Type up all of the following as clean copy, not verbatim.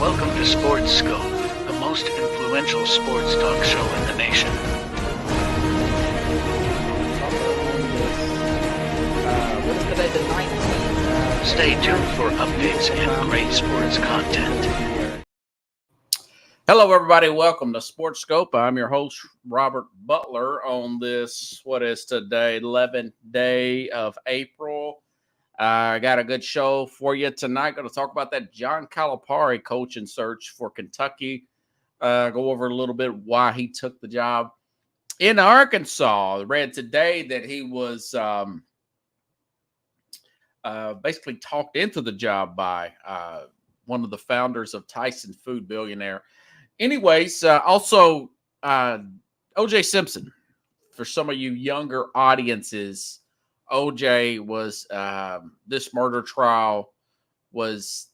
Welcome to Sports Scope, the most influential sports talk show in the nation. What is today, the 19th? Stay tuned for updates and great sports content. Hello, everybody. Welcome to Sports Scope. I'm your host, Robert Butler, on this, what is today, 11th day of April. I got a good show for you tonight. Going to talk about that John Calipari coaching search for Kentucky. Go over a little bit why he took the job in Arkansas. I read today that he was basically talked into the job by one of the founders of Tyson Food Billionaire. Anyways, also J.Simpson. For some of you younger audiences, OJ was this murder trial was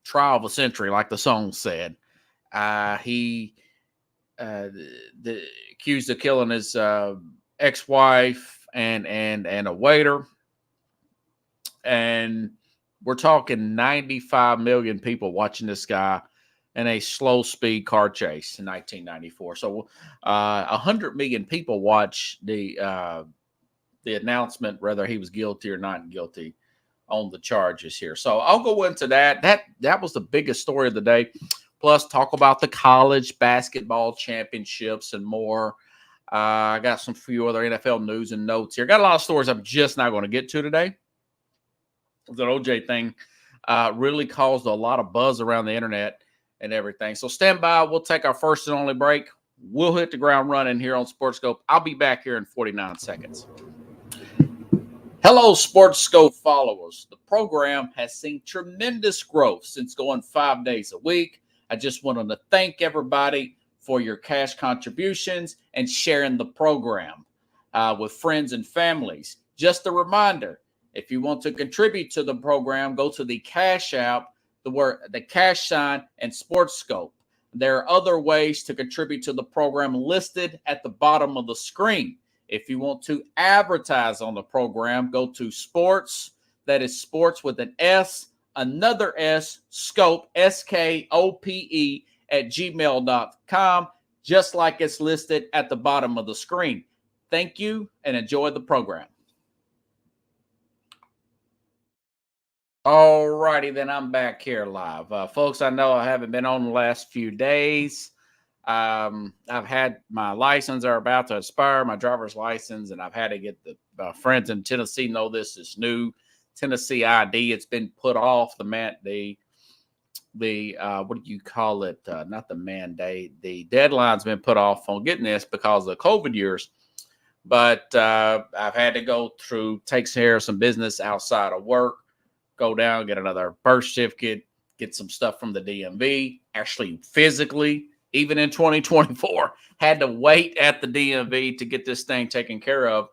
trial of a century, like the song said. He accused of killing his ex-wife and a waiter, and we're talking 95 million people watching this guy in a slow-speed car chase in 1994. So 100 million people watch the announcement whether he was guilty or not guilty on the charges here. So I'll go into that. That was the biggest story of the day. Plus, talk about the college basketball championships and more. I got some few other NFL news and notes here. Got a lot of stories I'm just not going to get to today. The OJ thing really caused a lot of buzz around the internet and everything. So stand by. We'll take our first and only break. We'll hit the ground running here on Sports Scope. I'll be back here in 49 seconds. Hello, Sports Scope followers. The program has seen tremendous growth since going 5 days a week. I just wanted to thank everybody for your cash contributions and sharing the program with friends and families. Just a reminder, if you want to contribute to the program, go to the Cash App, the cash sign, and Sports Scope. There are other ways to contribute to the program listed at the bottom of the screen. If you want to advertise on the program, go to sports, that is sports with an S, another S, scope, SKOPE, at gmail.com, just like it's listed at the bottom of the screen. Thank you and enjoy the program. All righty, then I'm back here live. Folks, I know I haven't been on the last few days. I've had my license are about to expire, my driver's license, and I've had to get the friends in Tennessee know this is new Tennessee ID. It's been put off the what do you call it? Not the mandate. The deadline's been put off on getting this because of COVID years. But I've had to go through, take care of some business outside of work, go down, get another birth certificate, get some stuff from the DMV, actually physically. Even in 2024, had to wait at the DMV to get this thing taken care of.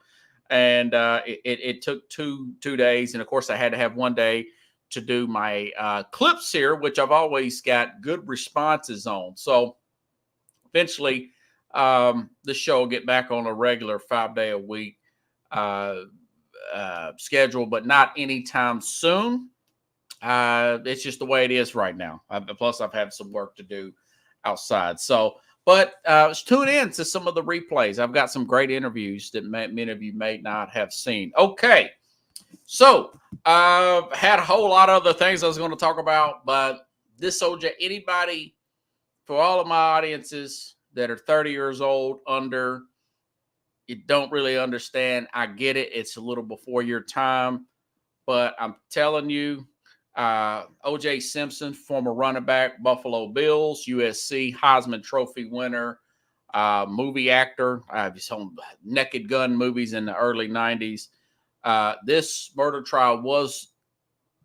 And it took two days. And, of course, I had to have 1 day to do my clips here, which I've always got good responses on. So, eventually, the show will get back on a regular 5-day-a-week schedule, but not anytime soon. It's just the way it is right now. Plus, I've had some work to do outside. So, but tune in to some of the replays. I've got some great interviews that many of you may not have seen. Okay. So, had a whole lot of other things I was going to talk about, but this OJ, anybody, for all of my audiences that are 30 years old under, you don't really understand. I get it. It's a little before your time, but I'm telling you, J.Simpson, former running back, Buffalo Bills, USC, Heisman Trophy winner, movie actor. He's on Naked Gun movies in the early 90s. This murder trial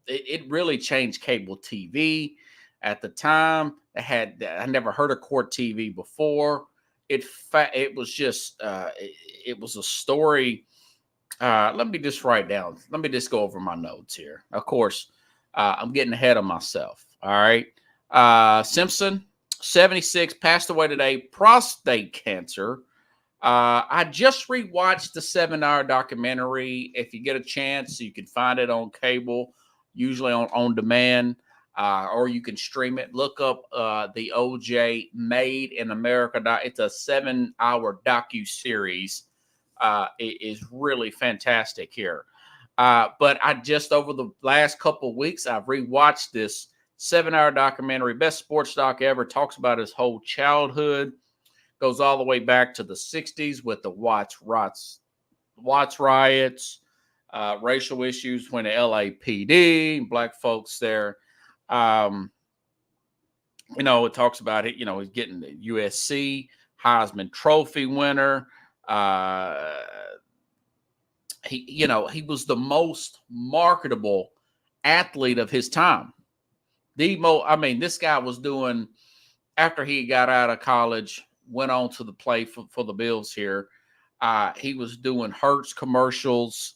it really changed cable TV. At the time, I never heard of court TV before. It was just, it was a story. Let me just go over my notes here. Of course, I'm getting ahead of myself. All right. Simpson, 76, passed away today, prostate cancer. I just rewatched the 7-hour documentary. If you get a chance, you can find it on cable, usually on demand. or you can stream it. Look up the OJ Made in America. It's a 7-hour docu-series. It is really fantastic here. But I just, over the last couple of weeks, I've rewatched this 7-hour documentary, best sports doc ever. Talks about his whole childhood, goes all the way back to the 60s with the Watts riots, racial issues when the LAPD, black folks there. It talks about it. He's getting the USC Heisman Trophy winner. He was the most marketable athlete of his time. This guy was doing, after he got out of college, went on to the play for the Bills here. He was doing Hertz commercials.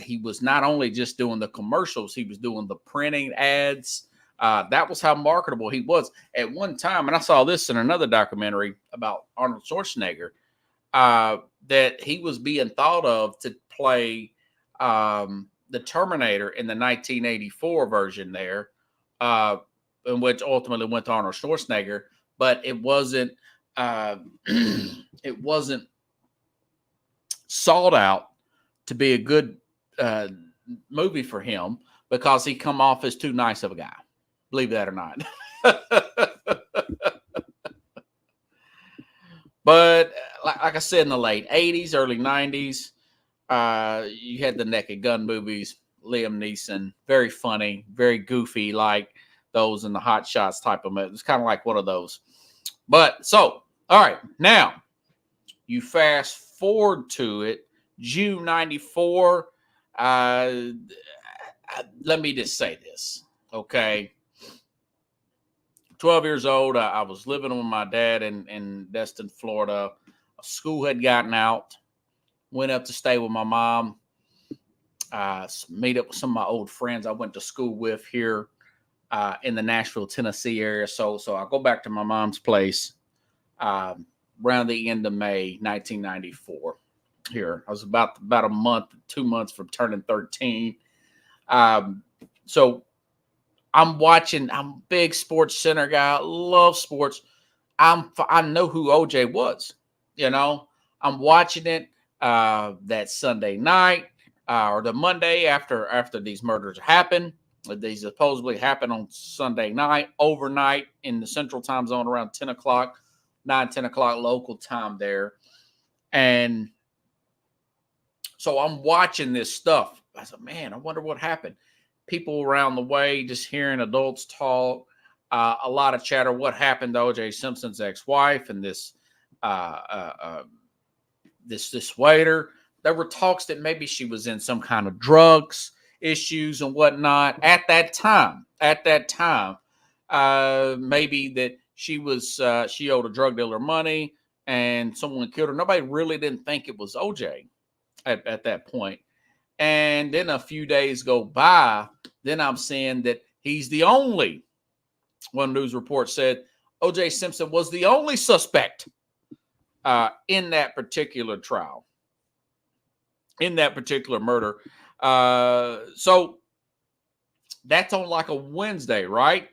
He was not only just doing the commercials, he was doing the printing ads. That was how marketable he was at one time. And I saw this in another documentary about Arnold Schwarzenegger, that he was being thought of to play the Terminator in the 1984 version there, in which ultimately went to Arnold Schwarzenegger. But it wasn't it wasn't sought out to be a good movie for him because he come off as too nice of a guy. Believe that or not. But like I said, in the late 80s, early 90s, you had the Naked Gun movies, Liam Neeson, very funny, very goofy, like those in the Hot Shots type of movies. It's kind of like one of those. But so, all right, now you fast forward to it, June 94. Let me just say this, okay? 12 years old, I was living with my dad in Destin, Florida. School had gotten out. Went up to stay with my mom. Meet up with some of my old friends I went to school with here in the Nashville, Tennessee area. So I go back to my mom's place around the end of May 1994 here. I was about a month, 2 months from turning 13. So I'm watching. I'm a big Sports Center guy. Love sports. I know who OJ was. I'm watching it that Sunday night or the Monday after these murders happen. These supposedly happened on Sunday night, overnight in the Central Time Zone around 10 o'clock local time there. And so I'm watching this stuff. I said, man, I wonder what happened. People around the way, just hearing adults talk, a lot of chatter. What happened to J.Simpson's ex-wife and this waiter? There were talks that maybe she was in some kind of drugs issues and whatnot at that time. Maybe that she owed a drug dealer money and someone killed her. Nobody really didn't think it was OJ at that point. And then a few days go by. Then I'm seeing that he's the only, one news report said O.J. Simpson was the only suspect in that particular trial, in that particular murder. So that's on like a Wednesday, right?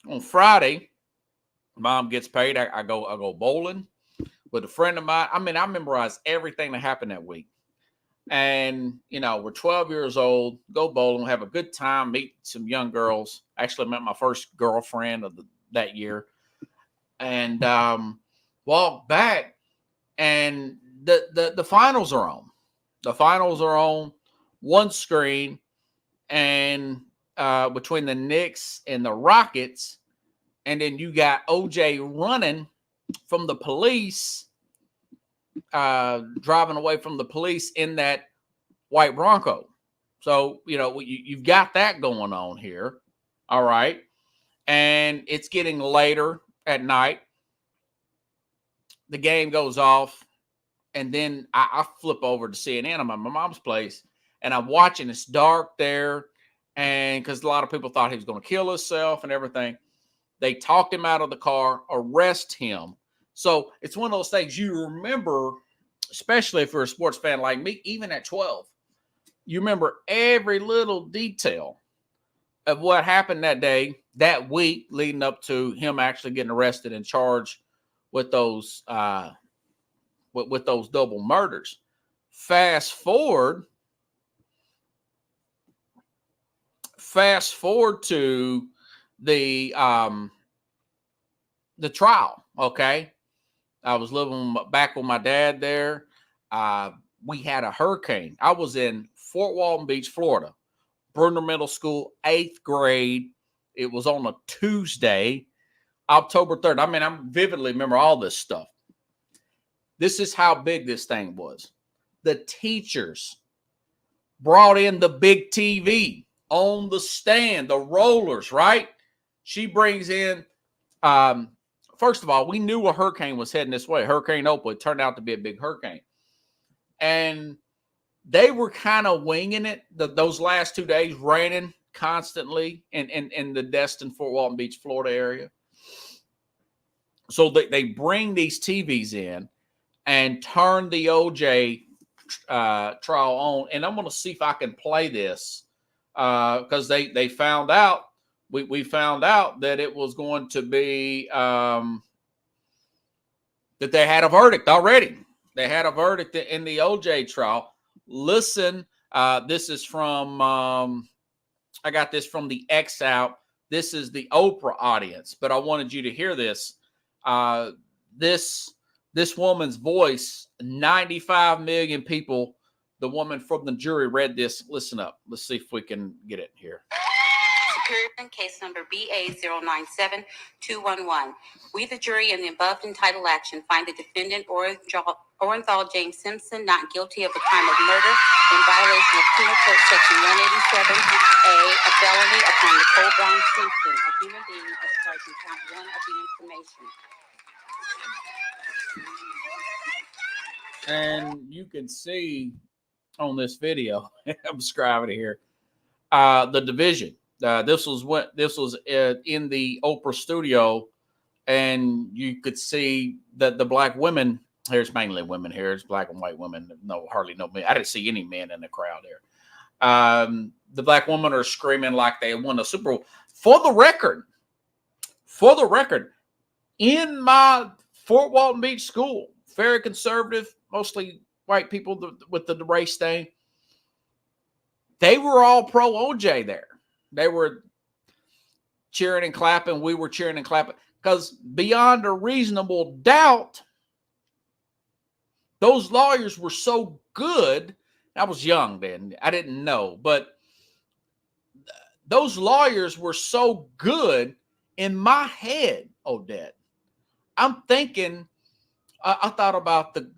On Friday, mom gets paid. I go bowling with a friend of mine. I memorized everything that happened that week. And, we're 12 years old, go bowling, have a good time, meet some young girls. Actually met my first girlfriend of that year. And walk back, and the finals are on. The finals are on one screen, and between the Knicks and the Rockets. And then you got OJ running from the police, driving away from the police in that white Bronco. So, you've got that going on here. All right. And it's getting later at night. The game goes off. And then I flip over to CNN. I'm at my mom's place and I'm watching. It's dark there. And because a lot of people thought he was going to kill himself and everything, they talked him out of the car, arrest him. So it's one of those things you remember, especially if you're a sports fan like me, even at 12, you remember every little detail of what happened that day, that week leading up to him actually getting arrested and charged with those with those double murders. Fast forward to the trial. Okay, I was living back with my dad there. We had a hurricane. I was in Fort Walton Beach, Florida, Bruner Middle School, 8th grade. It was on a Tuesday, October 3rd. I mean, I vividly remember all this stuff. This is how big this thing was. The teachers brought in the big TV on the stand, the rollers, right? She brings in, first of all, we knew a hurricane was heading this way. Hurricane Opal. It turned out to be a big hurricane. And they were kind of winging it. Those last 2 days, raining constantly in the Destin, Fort Walton Beach, Florida area. So they bring these TVs in and turn the OJ trial on. And I'm going to see if I can play this because they found out. We found out that it was going to be that they had a verdict already. They had a verdict in the OJ trial. Listen, this is from, I got this from the X out. This is the Oprah audience, but I wanted you to hear this. This woman's voice, 95 million people, the woman from the jury read this. Listen up. Let's see if we can get it here. Superior case number BA097211. We, the jury, in the above entitled action, find the defendant Orenthal J.Simpson not guilty of the crime of murder in violation of Penal Code Section 187A, a felony upon Nicole Brown Simpson, a human being, as charged in count 1 of the information. And you can see on this video, I'm describing it here, the division. This was in the Oprah studio, and you could see that the black women. Here's mainly women here. It's black and white women. No, hardly no men. I didn't see any men in the crowd there. The black women are screaming like they won a Super Bowl. For the record, in my Fort Walton Beach school, very conservative, mostly white people with the race thing. They were all pro OJ there. They were cheering and clapping. We were cheering and clapping because beyond a reasonable doubt, those lawyers were so good. I was young then. I didn't know, but those lawyers were so good in my head, Odette. I'm thinking, I thought about the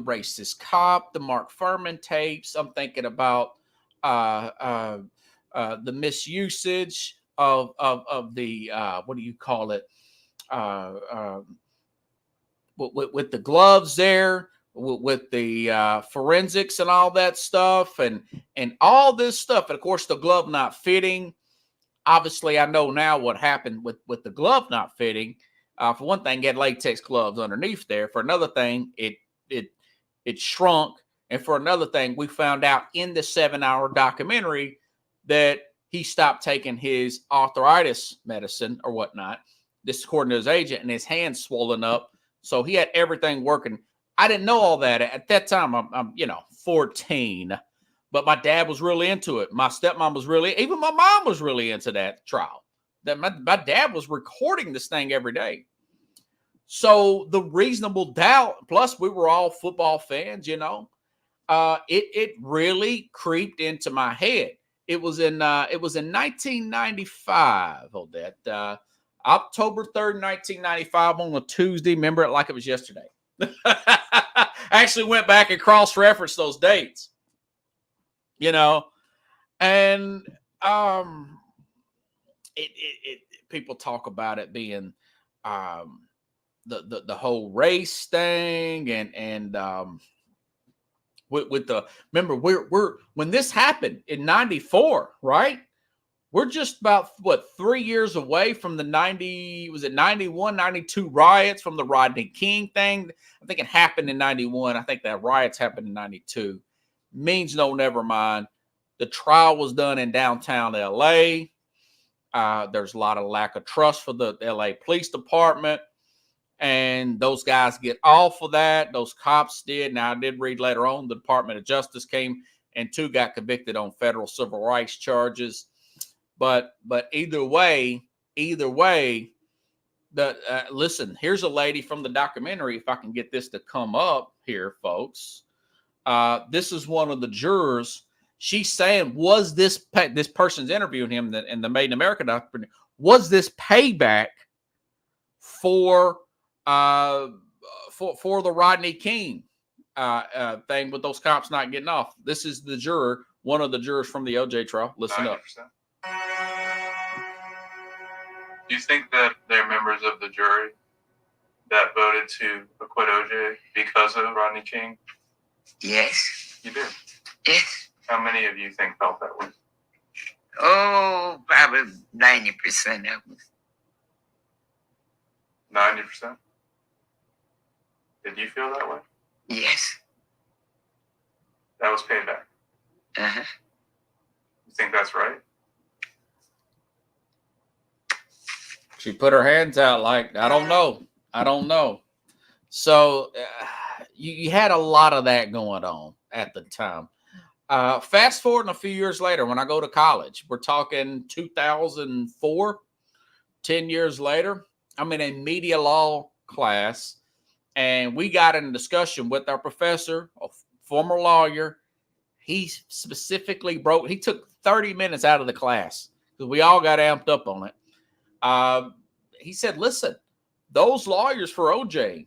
racist cop, the Mark Furman tapes. I'm thinking about the misusage of the what do you call it? With the gloves there, with the forensics and all that stuff, and all this stuff. And of course, the glove not fitting. Obviously, I know now what happened with the glove not fitting. For one thing, get latex gloves underneath there. For another thing, it shrunk. And for another thing, we found out in the 7-hour documentary that he stopped taking his arthritis medicine or whatnot. This according to his agent, and his hand's swollen up. So he had everything working. I didn't know all that at that time. I'm 14, but my dad was really into it. My stepmom was even my mom was really into that trial. That my dad was recording this thing every day. So the reasonable doubt, plus we were all football fans, it really creeped into my head. It was in 1995, Odette. October 3rd, 1995 on a Tuesday. Remember it like it was yesterday. I actually went back and cross-referenced those dates. And people talk about it being the whole race thing and with the remember we're when this happened in 94, right? We're just about 3 years away from the 91, 92 riots from the Rodney King thing. I think it happened in 91. I think that riots happened in 92. Means no, never mind. The trial was done in downtown LA. There's a lot of lack of trust for the LA Police Department. And those guys get off of that. Those cops did. Now, I did read later on the Department of Justice came and 2 got convicted on federal civil rights charges. But either way, listen, here's a lady from the documentary. If I can get this to come up here, folks. This is one of the jurors. She's saying, was this person's interviewing him in the Made in America documentary? Was this payback for the Rodney King thing with those cops not getting off? This is the juror, one of the jurors from the OJ trial. Listen 90%. Up. Do you think that they're members of the jury that voted to acquit OJ because of Rodney King? Yes. You do? Yes. How many of you think felt that way? Oh, probably 90% of them. 90%? Did you feel that way? Yes. That was payback. Uh-huh. You think that's right? She put her hands out like, I don't know. So you had a lot of that going on at the time. Fast forward a few years later, when I go to college, we're talking 2004, 10 years later, I'm in a media law class, and we got in a discussion with our professor, a former lawyer. He specifically he took 30 minutes out of the class because we all got amped up on it. He said, listen, those lawyers for OJ,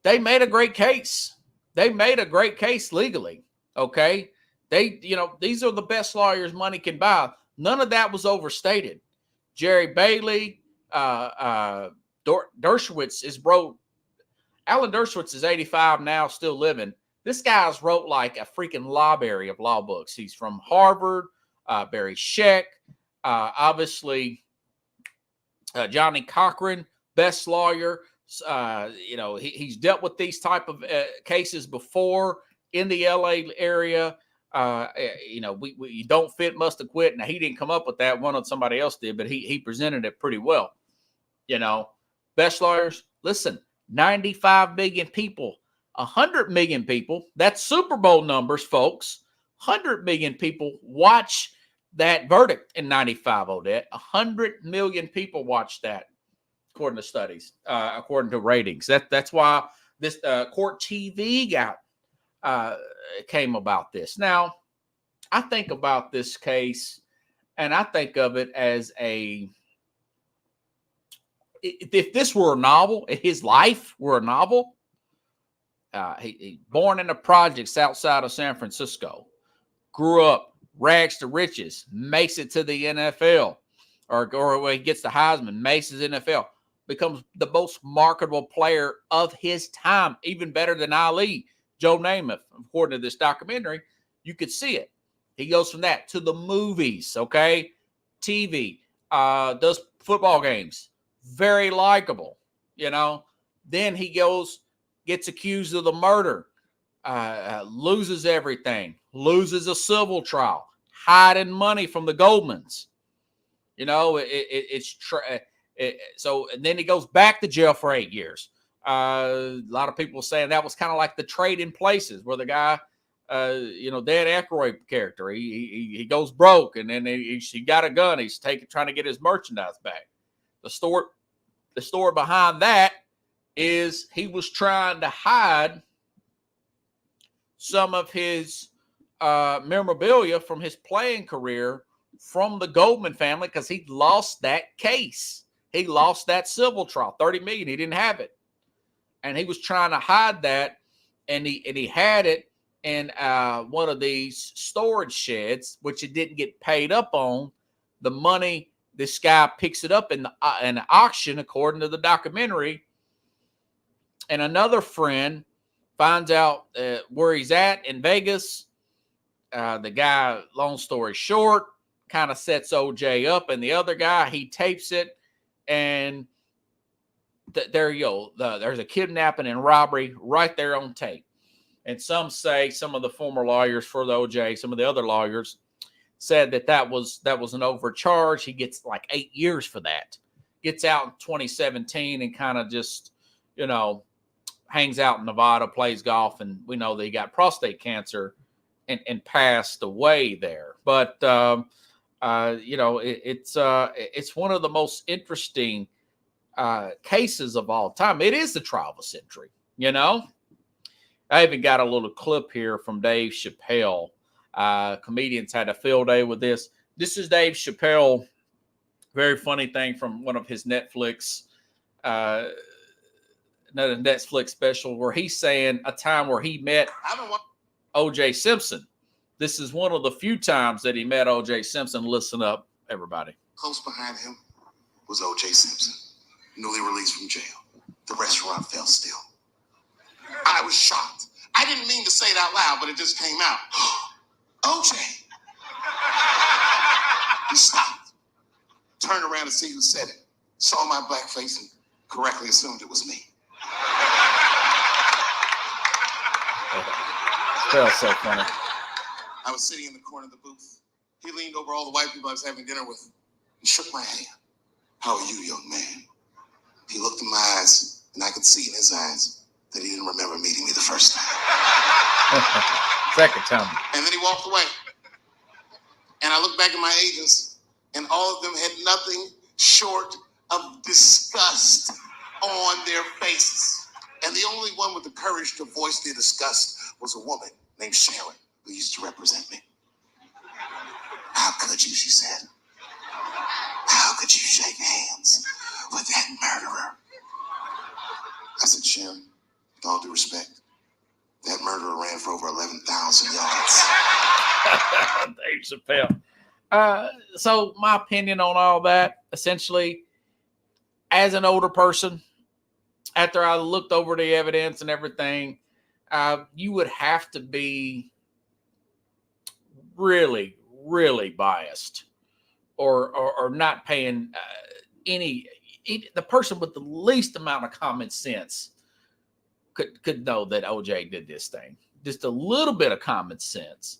they made a great case. They made a great case legally. Okay. These are the best lawyers money can buy. None of that was overstated. Jerry Bailey, Dershowitz is broke. Alan Dershowitz is 85 now, still living. This guy's wrote like a freaking library of law books. He's from Harvard, Barry Scheck, obviously Johnny Cochran, best lawyer. He's dealt with these type of cases before in the LA area. We don't fit, must acquit. Now, he didn't come up with that. One of somebody else did, but he presented it pretty well. Best lawyers. Listen, 95 million people, 100 million people. That's Super Bowl numbers, folks. 100 million people watch that verdict in 95, Odette. 100 million people watched that, according to studies, according to ratings. That's why this court TV came about this. Now, I think about this case, and I think of it as if this were a novel, if his life were a novel, he born in the projects outside of San Francisco, grew up, rags to riches, makes it to the NFL, or when he gets the Heisman, makes his NFL, becomes the most marketable player of his time, even better than Ali, Joe Namath, according to this documentary. You could see it. He goes from that to the movies, okay? TV, does football games, very likable, Then he gets accused of the murder, loses everything, loses a civil trial, hiding money from the Goldmans. So and then he goes back to jail for 8 years. A lot of people saying that was kind of like the Trading Places, where the guy, Dan Aykroyd character, he goes broke, and then he got a gun. He's trying to get his merchandise back. The story behind that is he was trying to hide some of his memorabilia from his playing career from the Goldman family, because he lost that case. He lost that civil trial, $30 million. He didn't have it, and he was trying to hide that, and he had it in one of these storage sheds, which it didn't get paid up on. The money, this guy picks it up in an auction, according to the documentary, and another friend finds out where he's at in Vegas. The guy, long story short, kind of sets OJ up, and the other guy, he tapes it, and there you go. There's a kidnapping and robbery right there on tape. And some of the former lawyers for the OJ, some of the other lawyers said that was an overcharge. He gets like 8 years for that. Gets out in 2017 and kind of just, hangs out in Nevada, plays golf, and we know that he got prostate cancer and passed away there. But it's one of the most interesting cases of all time. It is the trial of a century. I even got a little clip here from Dave Chappelle. Comedians had a field day with this. This is Dave Chappelle. Very funny thing from one of his Netflix special where he's saying a time where he met O.J. Simpson. This is one of the few times that he met O.J. Simpson. Listen up, everybody. Close behind him was O.J. Simpson, newly released from jail. The restaurant fell still. I was shocked. I didn't mean to say it out loud, but it just came out. O.J. He stopped, turned around to see who said it, saw my black face, and correctly assumed it was me. Felt so funny. I was sitting in the corner of the booth. He leaned over all the white people I was having dinner with and shook my hand. How are you, young man? He looked in my eyes, and I could see in his eyes that he didn't remember meeting me the first time. Second time. And then he walked away. And I looked back at my agents, and all of them had nothing short of disgust on their faces. And the only one with the courage to voice their disgust was a woman named Sharon, who used to represent me. How could you, she said. How could you shake hands with that murderer? I said, Sharon, with all due respect, that murderer ran for over 11,000 yards. Dave Chappelle. So my opinion on all that, essentially, as an older person, after I looked over the evidence and everything, you would have to be really, really biased or not paying the person with the least amount of common sense could know that OJ did this thing. Just a little bit of common sense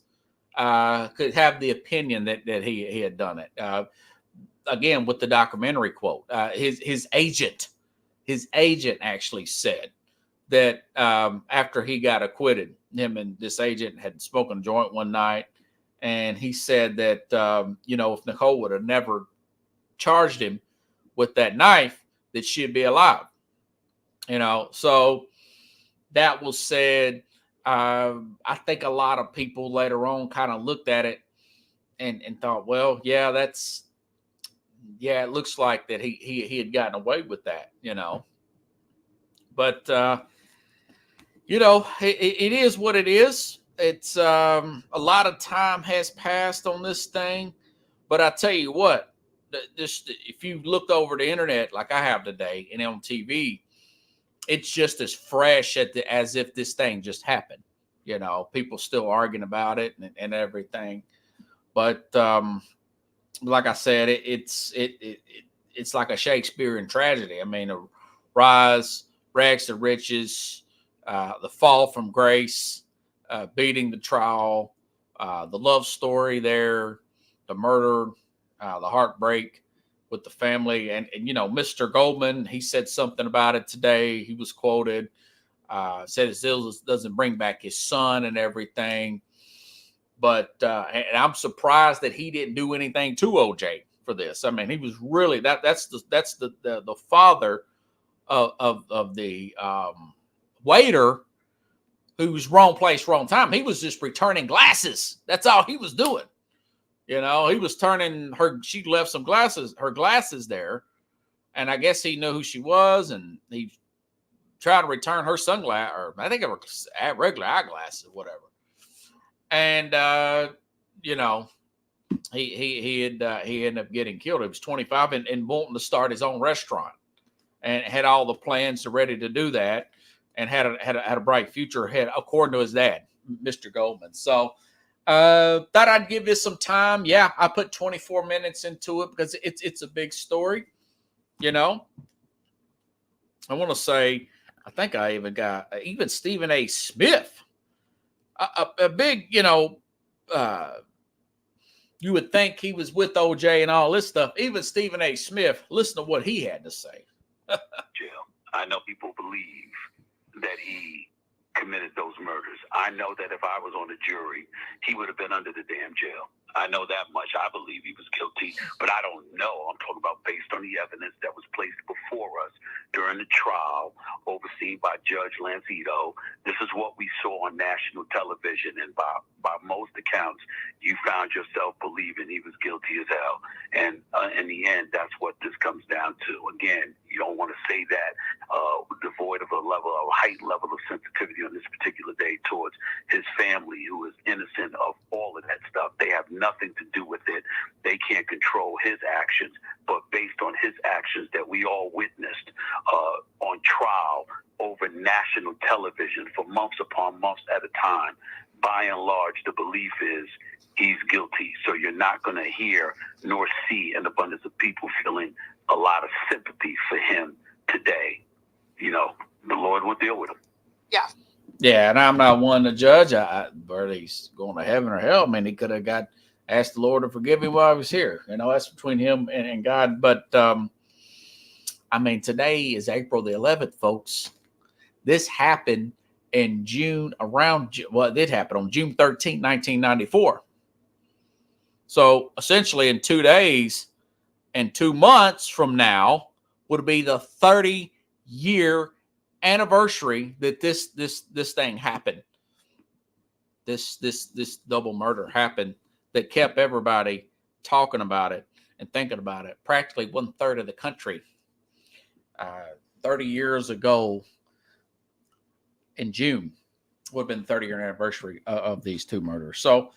could have the opinion that he had done it. Again, with the documentary quote, his agent actually said that after he got acquitted, him and this agent had spoken a joint one night, and he said that if Nicole would have never charged him with that knife, that she'd be alive. So that was said. I think a lot of people later on kind of looked at it and thought, well, it looks like that he had gotten away with that, But it is what it is. It's a lot of time has passed on this thing, but I tell you what, just if you look over the internet like I have today and on TV, it's just as fresh as if this thing just happened. People still arguing about it and everything. But like I said, it's like a Shakespearean tragedy. I mean, a rise, rags to riches, the fall from grace, beating the trial, the love story there, the murder, the heartbreak with the family. And Mr. Goldman, he said something about it today. He was quoted, said it still doesn't bring back his son and everything. But and I'm surprised that he didn't do anything to OJ for this. I mean, he was really that's the father of the waiter who was wrong place, wrong time. He was just returning glasses. That's all he was doing. He was turning she left her glasses there. And I guess he knew who she was. And he tried to return her sunglasses, or I think it was regular eyeglasses, whatever. And, he ended up getting killed. He was 25 and wanting to start his own restaurant and had all the plans ready to do that. And had a bright future ahead, according to his dad, Mr. Goldman. So thought I'd give this some time. Yeah, I put 24 minutes into it because it's a big story. I want to say, I think I even got even Stephen A. Smith, a big You would think he was with OJ and all this stuff. Even Stephen A. Smith, listen to what he had to say. Jail. I know people believe that he committed those murders. I know that if I was on the jury, he would have been under the damn jail. I know that much. I believe he was guilty, but I don't know. I'm talking about based on the evidence that was placed before us during the trial, overseen by Judge Lancito. This is what we saw on national television, and by most accounts, you found yourself believing he was guilty as hell. And in the end, that's what this comes down to. Again, you don't want to say that devoid of a heightened level of sensitivity on this particular day towards his family, who is innocent of all of that stuff. They have nothing to do with it. They can't control his actions, but based on his actions that we all witnessed on trial over national television for months upon months at a time, by and large, the belief is he's guilty. So you're not going to hear nor see an abundance of people feeling a lot of sympathy for him today. You know, the Lord will deal with him. Yeah. Yeah, and I'm not one to judge whether he's going to heaven or hell. I mean, he could have asked the Lord to forgive him while he was here. You know, that's between him and God. But, I mean, today is April the 11th, folks. This happened in June, it did happen on June 13, 1994. So, essentially, in 2 days and 2 months from now would be the 30-year anniversary that this thing happened. This double murder happened that kept everybody talking about it and thinking about it. Practically 1/3 of the country 30 years ago in June would have been the 30-year anniversary of these two murders. So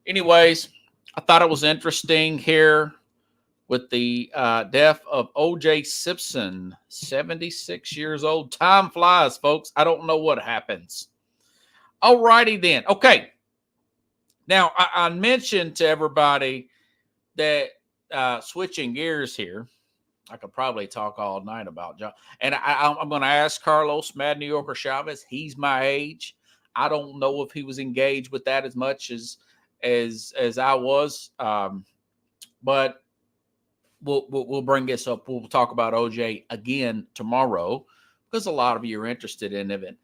anyways, I thought it was interesting here with the death of J.Simpson, 76 years old. Time flies, folks. I don't know what happens. All righty then. Okay. Now, I mentioned to everybody that switching gears here, I could probably talk all night about John. And I'm going to ask Carlos Mad New Yorker Chavez. He's my age. I don't know if he was engaged with that as much as I was. But we'll bring this up. We'll talk about OJ again tomorrow because a lot of you are interested in it,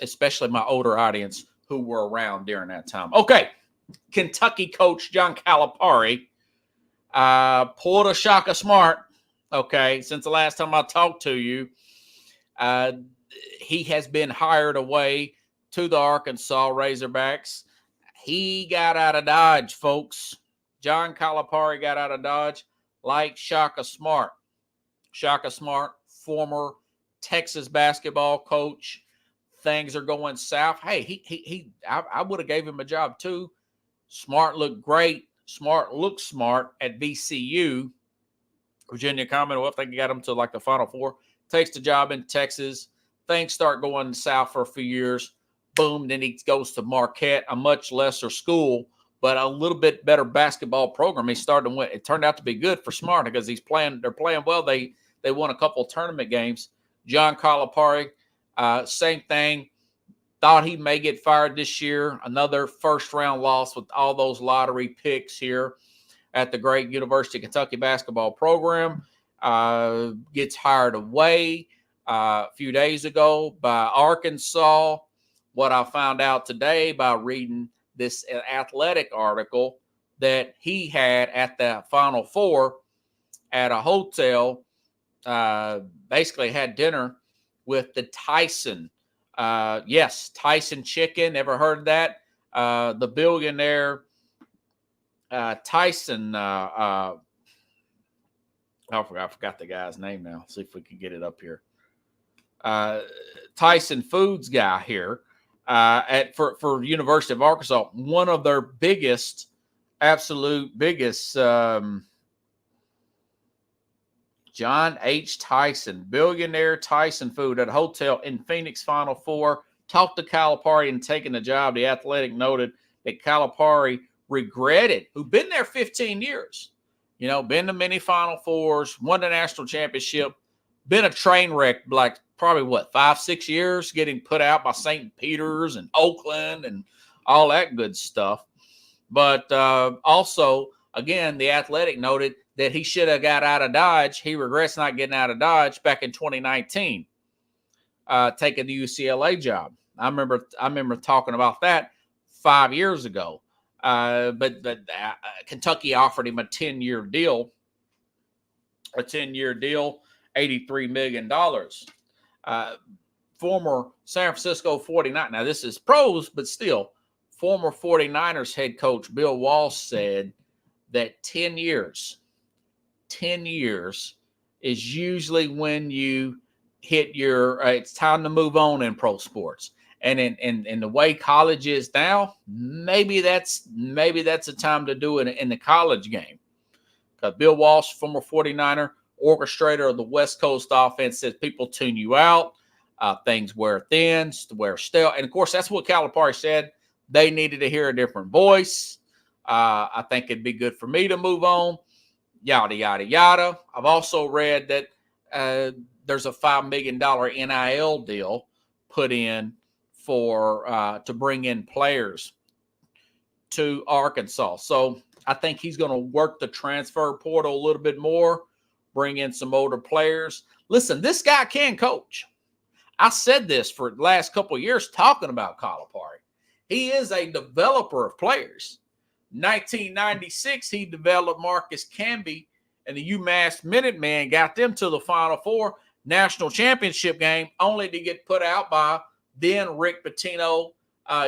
especially my older audience who were around during that time. Okay, Kentucky coach John Calipari pulled a Shaka Smart. Okay, since the last time I talked to you, he has been hired away to the Arkansas Razorbacks. He got out of Dodge, folks. John Calipari got out of Dodge like Shaka Smart. Shaka Smart, former Texas basketball coach. Things are going south. Hey, I would have gave him a job too. Smart looked great. Smart looked smart at VCU. Virginia Commonwealth, I think he got him to like the Final Four. Takes the job in Texas. Things start going south for a few years. Boom, then he goes to Marquette, a much lesser school, but a little bit better basketball program. He started to win. It turned out to be good for Smart because they're playing well. They won a couple of tournament games. John Calipari, same thing. Thought he may get fired this year. Another first-round loss with all those lottery picks here at the great University of Kentucky basketball program. Gets hired away a few days ago by Arkansas. What I found out today by reading this Athletic article that he had at the Final Four at a hotel, basically had dinner with the Tyson. Yes, Tyson Chicken. Ever heard of that? The billionaire Tyson. I forgot the guy's name now. See if we can get it up here. Tyson Foods guy here for University of Arkansas. One of their absolute biggest. John H. Tyson, billionaire Tyson Food at a hotel in Phoenix Final Four. Talked to Calipari and taking the job. The Athletic noted that Calipari regretted, who'd been there 15 years, been to many Final Fours, won the national championship, been a train wreck like probably 5-6 years, getting put out by St. Peter's and Oakland and all that good stuff. But also, again, the Athletic noted that he should have got out of Dodge. He regrets not getting out of Dodge back in 2019, taking the UCLA job. I remember talking about that 5 years ago. But Kentucky offered him a 10-year deal, $83 million. Former San Francisco 49. Now, this is pros, but still, former 49ers head coach Bill Walsh said that 10 years is usually when you hit your, it's time to move on in pro sports. And in the way college is now, maybe that's a time to do it in the college game. Because Bill Walsh, former 49er, orchestrator of the West Coast offense, says people tune you out. Things wear thin, wear stale. And, of course, that's what Calipari said. They needed to hear a different voice. I think it'd be good for me to move on, yada, yada, yada. I've also read that there's a $5 million NIL deal put in to bring in players to Arkansas. So I think he's going to work the transfer portal a little bit more, bring in some older players. Listen, this guy can coach. I said this for the last couple of years talking about Calipari. He is a developer of players. 1996, he developed Marcus Camby, and the UMass Minutemen got them to the Final Four national championship game, only to get put out by then Rick Pitino,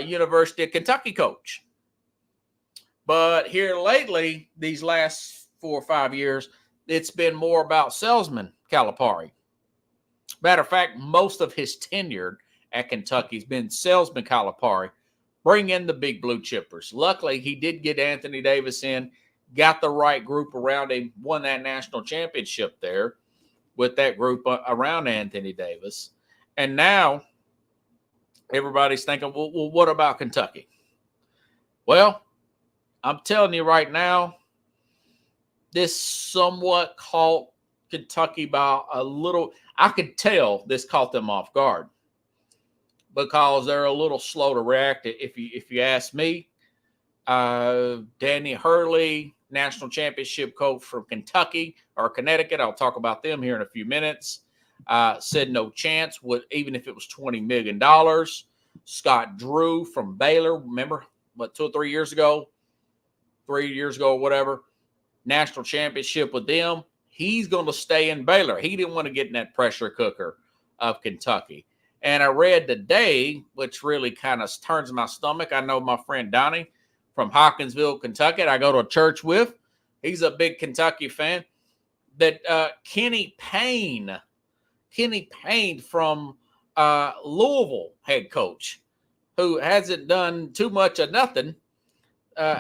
University of Kentucky coach. But here lately, these last 4 or 5 years, it's been more about salesman Calipari. Matter of fact, most of his tenure at Kentucky has been salesman Calipari. Bring in the big blue chippers. Luckily, he did get Anthony Davis in, got the right group around him, won that national championship there with that group around Anthony Davis. And now everybody's thinking, well, what about Kentucky? Well, I'm telling you right now, this somewhat caught Kentucky by a little. I could tell this caught them off guard because they're a little slow to react. If you ask me, Danny Hurley, national championship coach from Kentucky or Connecticut, I'll talk about them here in a few minutes, said no chance, even if it was $20 million. Scott Drew from Baylor, remember, 2 or 3 years ago? 3 years ago or whatever, national championship with them. He's going to stay in Baylor. He didn't want to get in that pressure cooker of Kentucky. And I read today, which really kind of turns my stomach. I know my friend Donnie from Hawkinsville, Kentucky, I go to church with. He's a big Kentucky fan. That Kenny Payne from Louisville head coach, who hasn't done too much of nothing,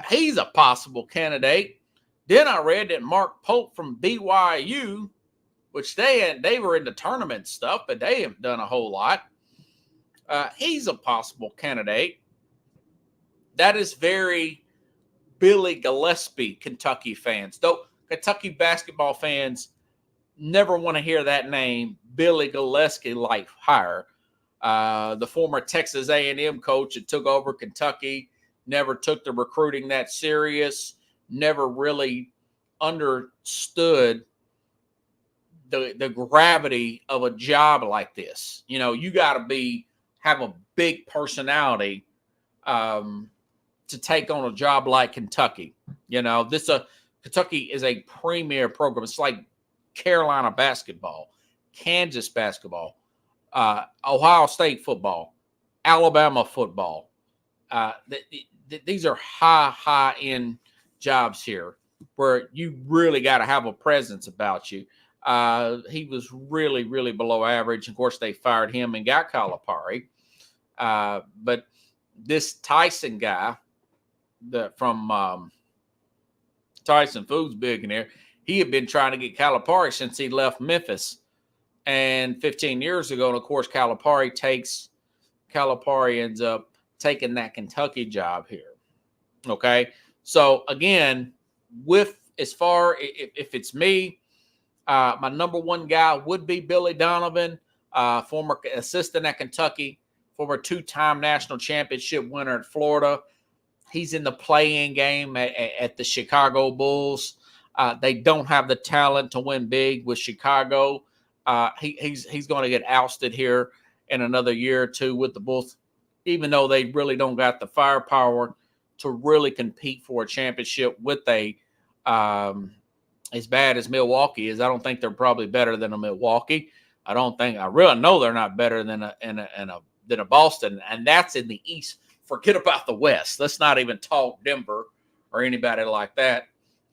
he's a possible candidate. Then I read that Mark Pope from BYU, which they were in the tournament stuff, but they haven't done a whole lot. He's a possible candidate. That is very Billy Gillispie Kentucky fans. Though Kentucky basketball fans never want to hear that name, Billy Gillispie like hire. The former Texas A&M coach that took over Kentucky, never took the recruiting that serious, never really understood the gravity of a job like this. You know, you got to have a big personality to take on a job like Kentucky. You know, Kentucky is a premier program. It's like Carolina basketball, Kansas basketball, Ohio State football, Alabama football. These are high-end jobs here where you really got to have a presence about you. He was really, really below average. Of course, they fired him and got Calipari. But this Tyson guy from Tyson Foods billionaire, he had been trying to get Calipari since he left Memphis. And 15 years ago, and of course, Calipari ends up taking that Kentucky job here. Okay. So again, if it's me, my number one guy would be Billy Donovan, former assistant at Kentucky, former 2-time national championship winner at Florida. He's in the play-in game at the Chicago Bulls. They don't have the talent to win big with Chicago. He's going to get ousted here in another year or two with the Bulls, even though they really don't got the firepower to really compete for a championship with as bad as Milwaukee is. I don't think they're probably better than a Milwaukee. I really know they're not better than a Boston, and that's in the East. Forget about the West. Let's not even talk Denver or anybody like that.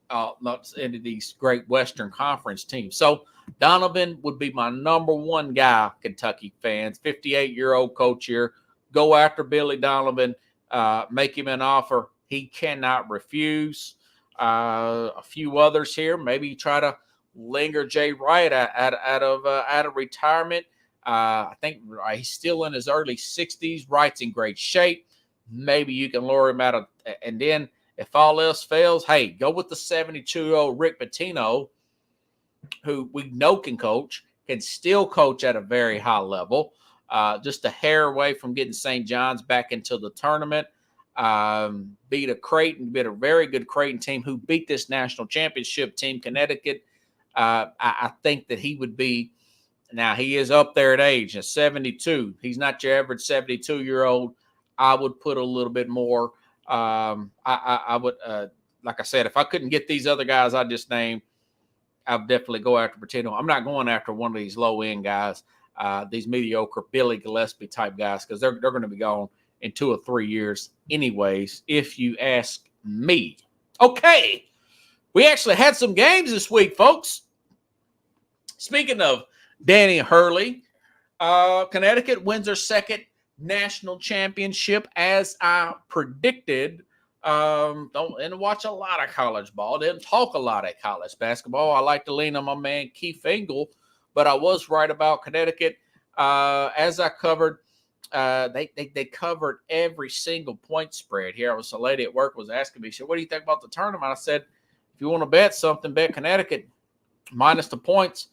Not into these great Western Conference teams. So Donovan would be my number one guy, Kentucky fans. 58-year-old coach here. Go after Billy Donovan. Make him an offer he cannot refuse. A few others here. Maybe try to linger Jay Wright out of retirement. I think he's still in his early 60s. Wright's in great shape. Maybe you can lure him out of, and then if all else fails, hey, go with the 72-year-old Rick Pitino, who we know can still coach at a very high level. Just a hair away from getting St. John's back into the tournament. Beat a very good Creighton team who beat this national championship team, Connecticut. I think that he would be, now he is up there at age, at 72. He's not your average 72-year-old. I would put a little bit more. I would, like I said, if I couldn't get these other guys I just named, I'd definitely go after Patino. I'm not going after one of these low-end guys, these mediocre Billy Gillespie type guys, because they're going to be gone in 2 or 3 years anyways, if you ask me. Okay, we actually had some games this week, folks. Speaking of Danny Hurley, Connecticut wins their second national championship, as I predicted. Don't watch a lot of college ball. Didn't talk a lot of college basketball. I like to lean on my man Keith Engel, but I was right about Connecticut. As I covered, they covered every single point spread here. A lady at work was asking me, she said, "What do you think about the tournament?" I said, "If you want to bet something, bet Connecticut minus the points.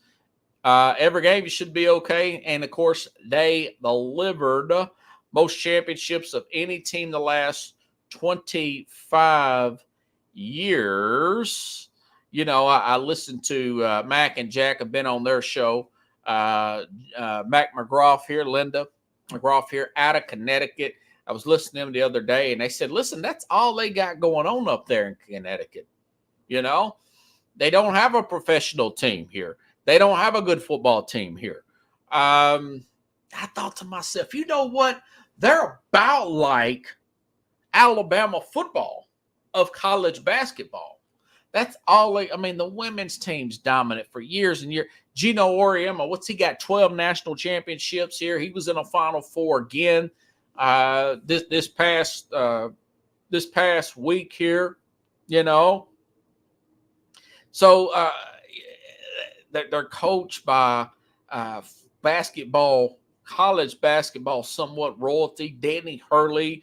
Every game you should be okay." And of course, they delivered most championships of any team the last 25 years. You know, I listened to Mac and Jack, have been on their show. Mac McGrath here, Linda McGrath here, out of Connecticut. I was listening to them the other day, and they said, listen, that's all they got going on up there in Connecticut. You know, they don't have a professional team here. They don't have a good football team here. I thought to myself, you know what? They're about like Alabama football of college basketball. That's all the women's team's dominant for years and years. Gino Auriemma, what's he got? 12 national championships here. He was in a Final Four again this past week here, you know. So they're coached by college basketball, somewhat royalty. Danny Hurley,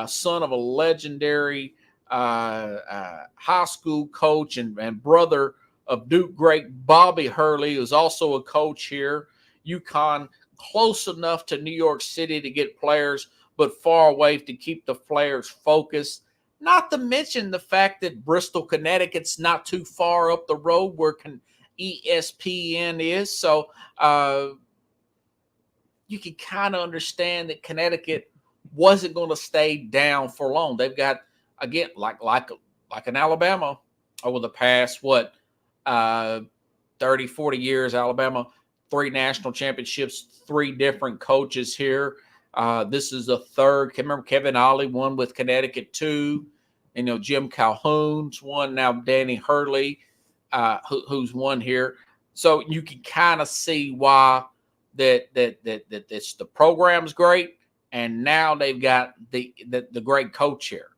son of a legendary high school coach and brother of Duke great Bobby Hurley, who's also a coach here. UConn, close enough to New York City to get players, but far away to keep the players focused. Not to mention the fact that Bristol, Connecticut's not too far up the road where ESPN is. So you can kind of understand that Connecticut wasn't going to stay down for long. They've got, again, like an Alabama over the past, 30, 40 years, Alabama, 3 national championships, 3 different coaches here. This is the third. Remember, Kevin Ollie won with Connecticut too. You know, Jim Calhoun's won. Now Danny Hurley, who's won here. So you can kind of see why that the program's great, and now they've got the great coach here.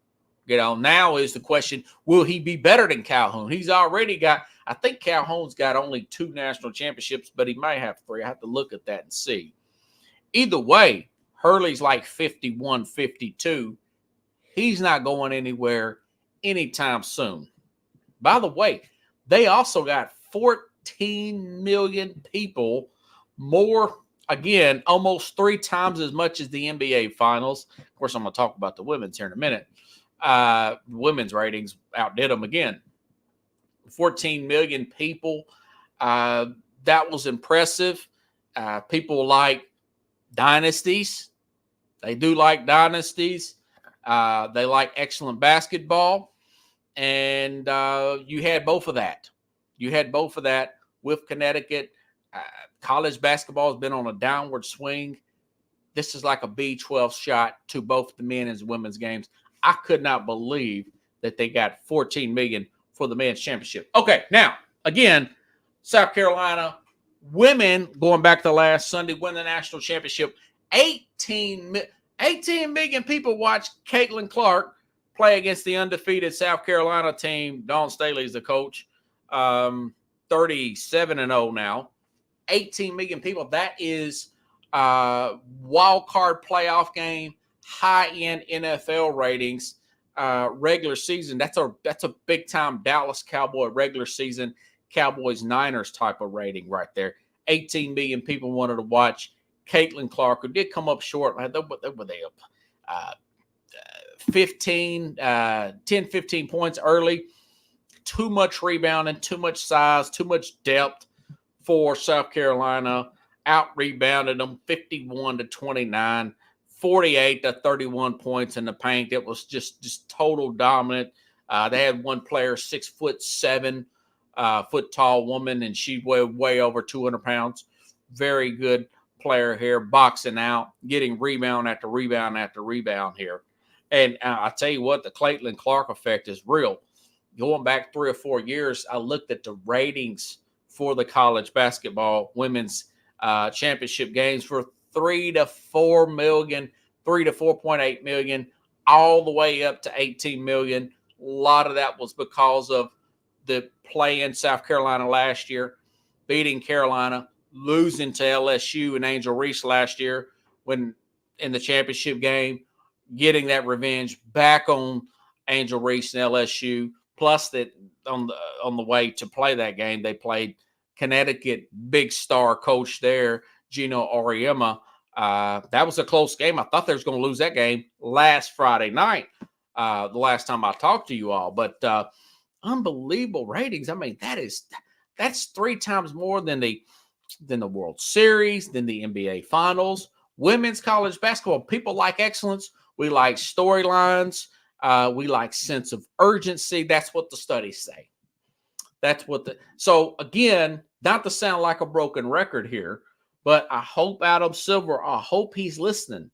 You know, now is the question: will he be better than Calhoun? He's already got. I think Calhoun's got only 2 national championships, but he might have 3. I have to look at that and see. Either way, Hurley's like 51, 52. He's not going anywhere anytime soon. By the way, they also got 14 million people more, again, almost 3 times as much as the NBA Finals. Of course, I'm going to talk about the women's here in a minute. Women's ratings outdid them again. 14 million people. That was impressive. People like dynasties. They do like dynasties. They like excellent basketball. And you had both of that. You had both of that with Connecticut. College basketball has been on a downward swing. This is like a B12 shot to both the men and women's games. I could not believe that they got 14 million for the men's championship. Okay, now, again, South Carolina women, going back to last Sunday, win the national championship. 18 million people watched Caitlin Clark play against the undefeated South Carolina team. Dawn Staley is the coach. 37-0 now. 18 million people. That is wild card playoff game, high-end NFL ratings, regular season. That's a big-time Dallas Cowboy regular season, Cowboys-Niners type of rating right there. 18 million people wanted to watch Caitlin Clark, who did come up short. They were up 10, 15 points early. Too much rebounding, too much size, too much depth for South Carolina. Out-rebounded them 51-29, 48-31 points in the paint. It was just total dominant. They had one player, 6'7", foot tall woman, and she weighed way over 200 pounds. Very good player here, boxing out, getting rebound after rebound after rebound here. And I tell you what, the Caitlin Clark effect is real. Going back 3 or 4 years, I looked at the ratings for the college basketball women's championship games for 3 to 4 million, 3 to 4.8 million, all the way up to 18 million. A lot of that was because of the play in South Carolina last year, beating Carolina, losing to LSU and Angel Reese last year when in the championship game, getting that revenge back on Angel Reese and LSU. Plus that on the way to play that game, they played Connecticut big star coach there, Gino Auriemma. That was a close game. I thought they was going to lose that game last Friday night, the last time I talked to you all. But unbelievable ratings. I mean, that's 3 times more than the World Series, than the NBA Finals. Women's college basketball. People like excellence. We like storylines. We like sense of urgency. That's what the studies say. So again, not to sound like a broken record here, but I hope Adam Silver, I hope he's listening.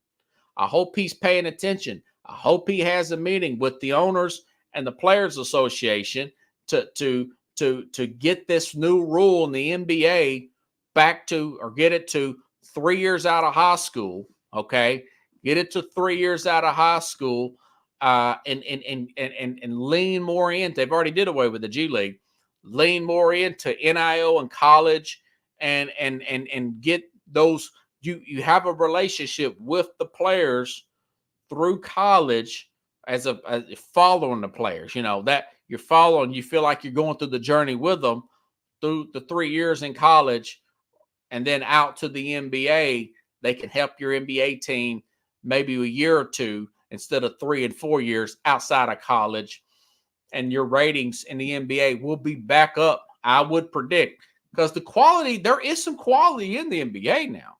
I hope he's paying attention. I hope he has a meeting with the owners and the Players Association to get this new rule in the NBA back to, or get it to 3 years out of high school. Okay. Get it to 3 years out of high school, and lean more in. They've already did away with the G League. Lean more into NIL and college, and get those. You have a relationship with the players through college as following the players. You know that you're following. You feel like you're going through the journey with them through the 3 years in college, and then out to the NBA. They can help your NBA team maybe a year or two instead of 3 and 4 years outside of college. And your ratings in the NBA will be back up, I would predict, because the quality, there is some quality in the NBA now.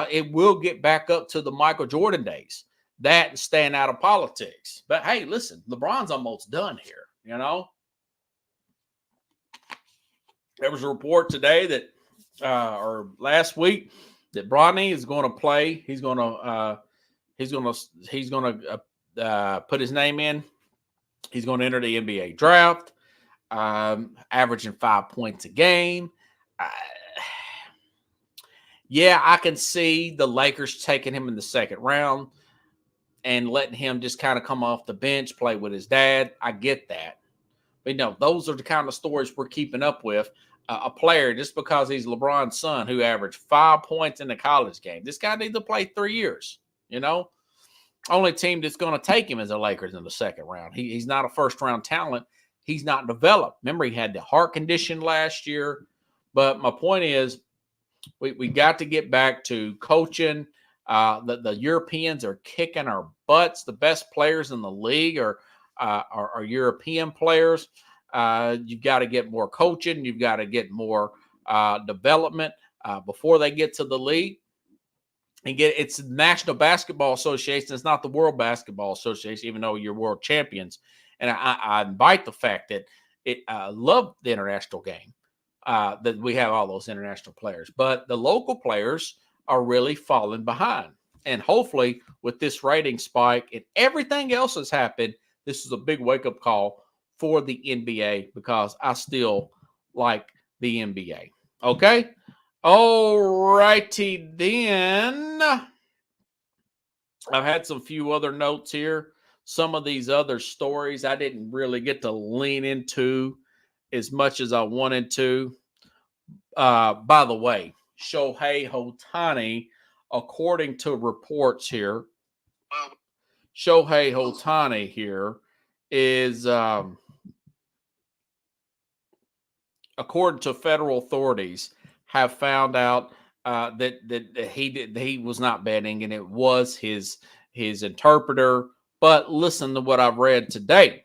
It will get back up to the Michael Jordan days, that and staying out of politics. But hey, listen, LeBron's almost done here, you know. There was a report today that, or last week, that Bronny is going to play. He's going to put his name in. He's going to enter the NBA draft, averaging 5 points a game. Yeah, I can see the Lakers taking him in the second round and letting him just kind of come off the bench, play with his dad. I get that. But, those are the kind of stories we're keeping up with. A player, just because he's LeBron's son, who averaged 5 points in the college game. This guy needs to play 3 years, Only team that's going to take him is the Lakers in the second round. He's not a first-round talent. He's not developed. Remember, he had the heart condition last year. But my point is, we got to get back to coaching, The Europeans are kicking our butts. The best players in the league are European players. You've got to get more coaching. You've got to get more development before they get to the league. And it's the National Basketball Association. It's not the World Basketball Association, even though you're world champions. And I invite the fact that I love the international game, that we have all those international players. But the local players are really falling behind. And hopefully with this rating spike and everything else that's happened, this is a big wake-up call for the NBA, because I still like the NBA. Okay? All righty then. I've had some few other notes here. Some of these other stories I didn't really get to lean into as much as I wanted to. By the way, Shohei Ohtani, according to reports here, Shohei Ohtani here is, according to federal authorities, have found out that he was not betting, and it was his interpreter. But listen to what I've read today,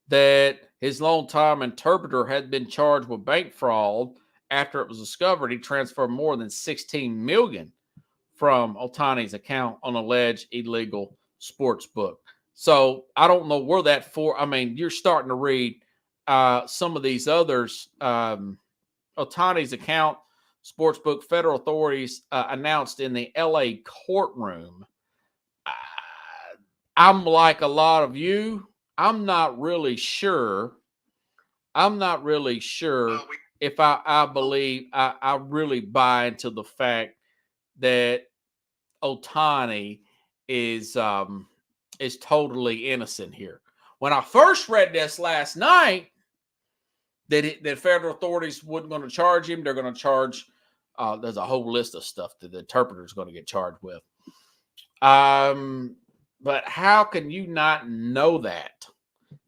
that his longtime interpreter had been charged with bank fraud after it was discovered he transferred more than $16 million from Ohtani's account on alleged illegal sports book. So I don't know where that for. I mean, you're starting to read some of these others. Ohtani's account, sportsbook, federal authorities announced in the LA courtroom. I'm like a lot of you. I'm not really sure if I believe, I really buy into the fact that Ohtani is totally innocent here. When I first read this last night, that federal authorities weren't going to charge him. They're going to charge, there's a whole list of stuff that the interpreter is going to get charged with. But how can you not know that?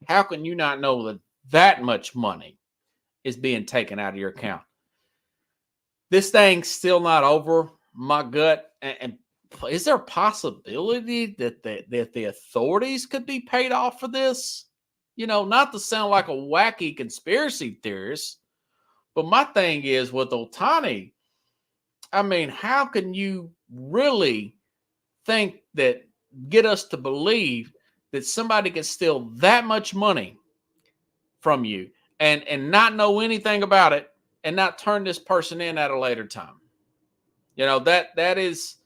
How can you not know that much money is being taken out of your account? This thing's still not over. My gut, and is there a possibility that the authorities could be paid off for this? You know, not to sound like a wacky conspiracy theorist, but my thing is with Ohtani, I mean, how can you really think that, get us to believe that somebody can steal that much money from you and not know anything about it and not turn this person in at a later time? You know, that is,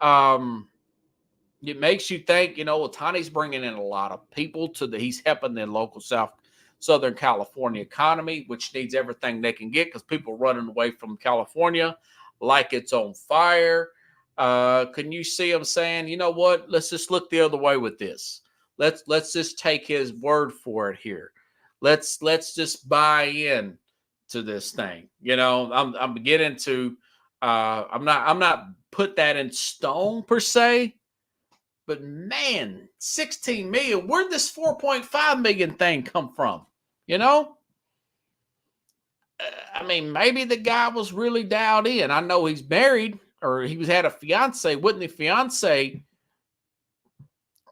it makes you think, you know, Ohtani's bringing in a lot of people he's helping the local Southern California economy, which needs everything they can get because people running away from California like it's on fire. Can you see him saying, you know what, let's just look the other way with this. Let's just take his word for it here. Let's just buy in to this thing. You know, I'm beginning to, I'm not put that in stone per se, but man, 16 million, where'd this 4.5 million thing come from? You know? I mean, maybe the guy was really dialed in. I know he's married, or he had a fiance. Wouldn't the fiance,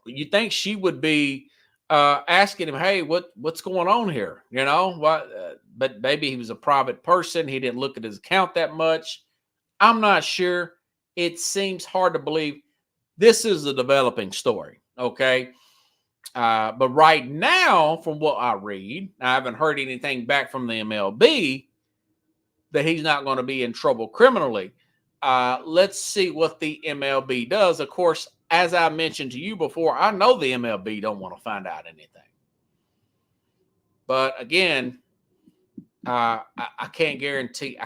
you think she would be asking him, hey, what's going on here? You know, what? But maybe he was a private person. He didn't look at his account that much. I'm not sure. It seems hard to believe. This is a developing story, okay? But right now, from what I read, I haven't heard anything back from the MLB that he's not going to be in trouble criminally. Let's see what the MLB does. Of course, as I mentioned to you before, I know the MLB don't want to find out anything. But again, I can't guarantee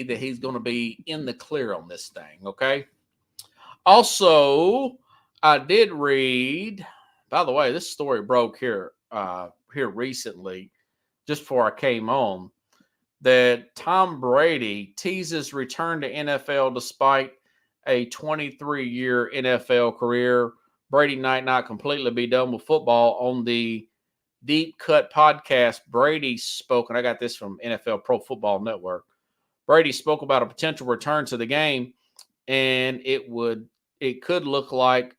that he's going to be in the clear on this thing, okay? Also, I did read, by the way, this story broke here recently, just before I came on, that Tom Brady teases return to NFL despite a 23-year NFL career. Brady might not completely be done with football. On the Deep Cut podcast, Brady spoke, and I got this from NFL Pro Football Network. Brady spoke about a potential return to the game and it could look like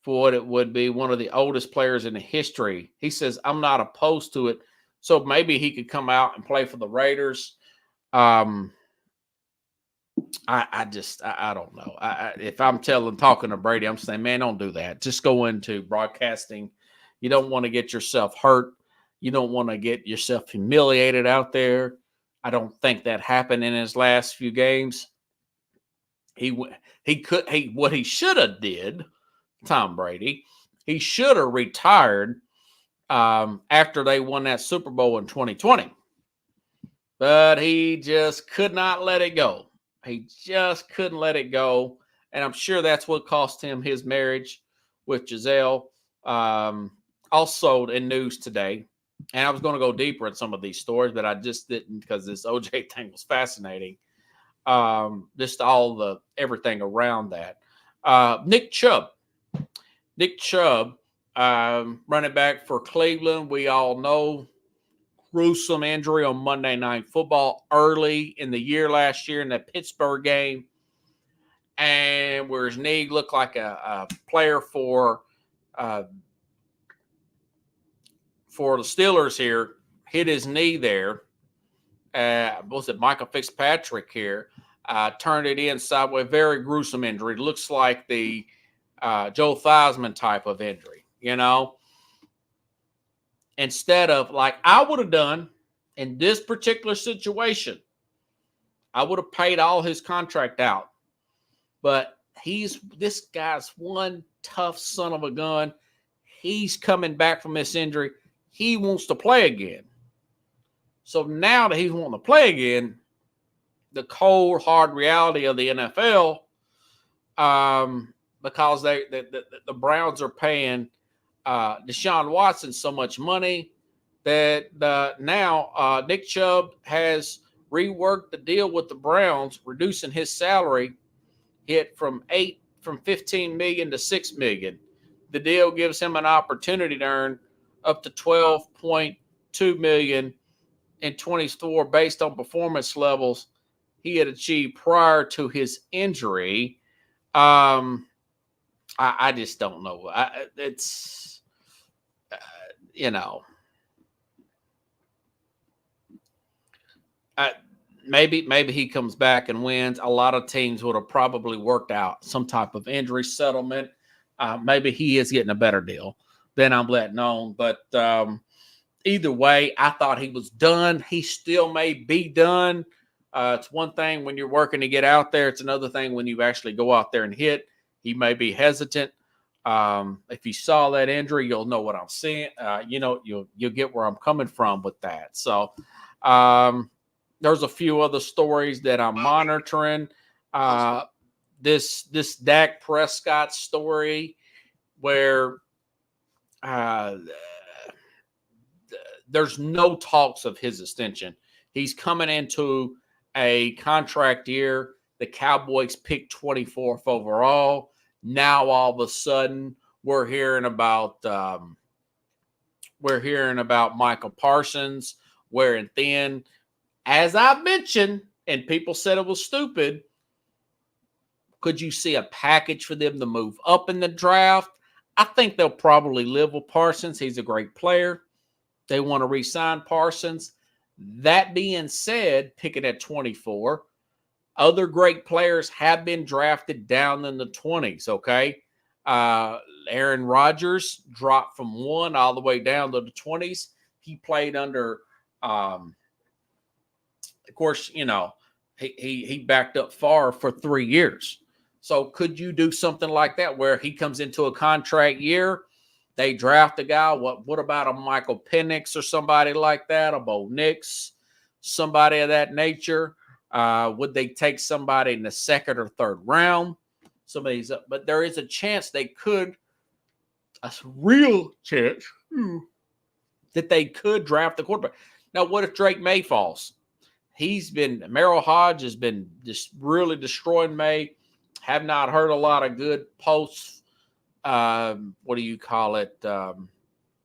for what it would be one of the oldest players in the history. He says, I'm not opposed to it. So maybe he could come out and play for the Raiders. I don't know. If I'm talking to Brady, I'm saying, man, don't do that. Just go into broadcasting. You don't want to get yourself hurt. You don't want to get yourself humiliated out there. I don't think that happened in his last few games. What he should have did, Tom Brady, he should have retired after they won that Super Bowl in 2020. But he just could not let it go. He just couldn't let it go. And I'm sure that's what cost him his marriage with Giselle. Also in news today, and I was going to go deeper in some of these stories, but I just didn't because this OJ thing was fascinating. Just everything around that. Nick Chubb, running back for Cleveland. We all know gruesome injury on Monday Night Football early in the year last year in that Pittsburgh game, and where his knee looked like a player for the Steelers here hit his knee there. Was it Michael Fitzpatrick here? Turned it in sideways. Very gruesome injury. Looks like the Joe Theismann type of injury, Instead of like I would have done in this particular situation, I would have paid all his contract out. But this guy's one tough son of a gun. He's coming back from this injury. He wants to play again. So now that he's wanting to play again, the cold, hard reality of the NFL, because the Browns are paying Deshaun Watson so much money that now Nick Chubb has reworked the deal with the Browns, reducing his salary hit from $15 million to $6 million. The deal gives him an opportunity to earn up to $12.2 million in 24 based on performance levels he had achieved prior to his injury. I just don't know. It's maybe he comes back and wins. A lot of teams would have probably worked out some type of injury settlement. Maybe he is getting a better deal than I'm letting on. But either way, I thought he was done. He still may be done. It's one thing when you're working to get out there. It's another thing when you actually go out there and hit. He may be hesitant. If you saw that injury, you'll know what I'm saying. You'll get where I'm coming from with that. So there's a few other stories that I'm monitoring. This Dak Prescott story where there's no talks of his extension. He's coming into a contract year. The Cowboys picked 24th overall. Now all of a sudden we're hearing about Michael Parsons wearing thin. As I mentioned, and people said it was stupid, could you see a package for them to move up in the draft? I think they'll probably live with Parsons. He's a great player. They want to re-sign Parsons. That being said, picking at 24, other great players have been drafted down in the 20s, okay? Aaron Rodgers dropped from 1 all the way down to the 20s. He played under, of course, he backed up far for 3 years. So could you do something like that where he comes into a contract year, they draft a guy? What about a Michael Penix or somebody like that, a Bo Nix, somebody of that nature? Would they take somebody in the 2nd or 3rd round? But there is a chance they could, a real chance that they could draft the quarterback. Now, what if Drake May falls? Merrill Hodge has been just really destroying May. Have not heard a lot of good posts. What do you call it? I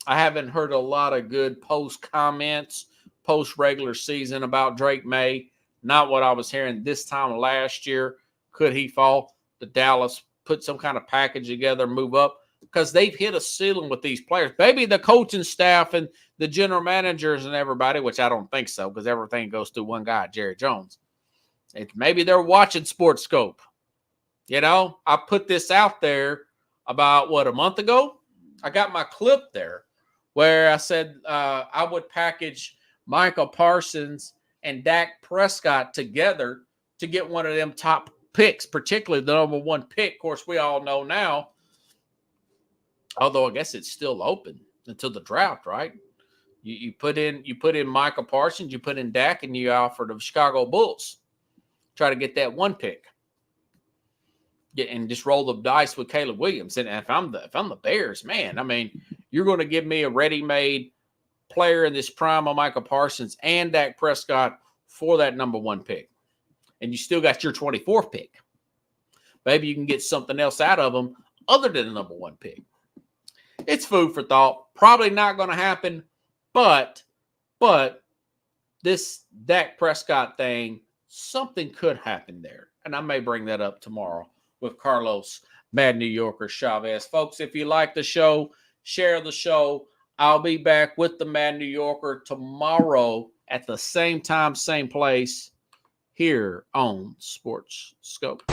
haven't heard a lot of good post comments, post regular season about Drake May. Not what I was hearing this time last year. Could he fall? the Dallas put some kind of package together, move up, because they've hit a ceiling with these players. Maybe the coaching staff and the general managers and everybody, which I don't think so, because everything goes through one guy, Jerry Jones. Maybe they're watching Sports Scope. You know, I put this out there about, a month ago? I got my clip there where I said I would package Michael Parsons and Dak Prescott together to get one of them top picks, particularly the number 1 pick. Of course, we all know now, although I guess it's still open until the draft, right? You put in Michael Parsons, you put in Dak, and you offer the Chicago Bulls. Try to get that 1 pick. And just roll the dice with Caleb Williams. And if I'm the Bears, man, I mean, you're going to give me a ready-made player in this prime of Michael Parsons and Dak Prescott for that number 1 pick. And you still got your 24th pick. Maybe you can get something else out of them other than the number 1 pick. It's food for thought. Probably not going to happen, but this Dak Prescott thing, something could happen there. And I may bring that up tomorrow with Carlos, Mad New Yorker Chavez. Folks, if you like the show, share the show. I'll be back with the Mad New Yorker tomorrow at the same time, same place here on Sports Scope.